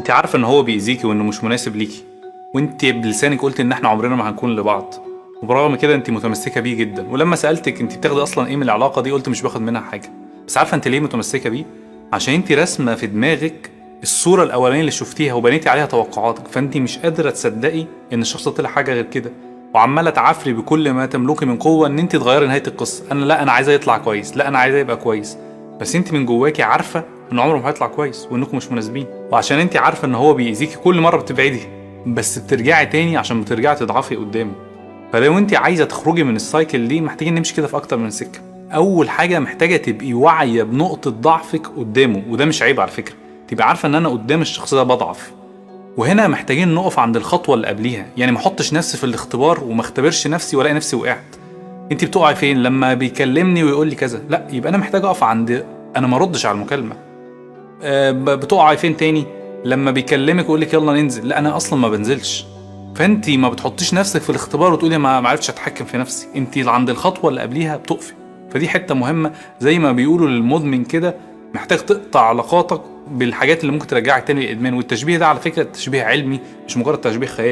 انت عارفه ان هو بيأذيكي وانه مش مناسب ليكي، وانت بلسانك قلت ان احنا عمرنا ما هنكون لبعض، وبرغم كده انت متمسكه بيه جدا. ولما سألتك انت بتاخدي اصلا ايه من العلاقه دي، قلت مش باخد منها حاجه. بس عارفه انت ليه متمسكه بيه؟ عشان انت راسمه في دماغك الصوره الاولانيه اللي شفتيها وبنيتي عليها توقعاتك، فانت مش قادره تصدقي ان الشخص طلع حاجه غير كده، وعماله تعافري بكل ما تملكي من قوه ان انت تغيري نهايه القصه. انا عايزه يطلع كويس، لا انا عايزه يبقى كويس، بس انت من جواكي عارفه ان عمره ما هيطلع كويس وانكم مش مناسبين. وعشان انت عارفه ان هو بيأذيكي كل مره بتبعدي، بس بترجعي تاني عشان بترجعي تضعفي قدامه. فلو انت عايزه تخرجي من السايكل دي، محتاجين نمشي كده في اكتر من سكه. اول حاجه محتاجه تبقي واعيه بنقطه ضعفك قدامه، وده مش عيب على فكره، تبقى عارفه ان انا قدام الشخص ده بضعف. وهنا محتاجين نقف عند الخطوه اللي قبليها، يعني ما احطش نفسي في الاختبار وما اختبرش نفسي والاقي نفسي وقعت. انت بتقعي فين لما بيكلمني ويقول لي كذا؟ لا، يبقى انا محتاج اقف عند انا ما ردش على المكالمه. بتقعي فين تاني لما بيكلمك ويقول لك يلا ننزل؟ لا، انا اصلا ما بنزلش. فانت ما بتحطيش نفسك في الاختبار وتقولي ما عرفتش اتحكم في نفسي، انت عند الخطوه اللي قبليها بتقفي. فدي حته مهمه، زي ما بيقولوا للمدمن كده، محتاج تقطع علاقاتك بالحاجات اللي ممكن ترجعك تاني للادمان. والتشبيه ده على فكره تشبيه علمي، مش مجرد تشبيه خيالي.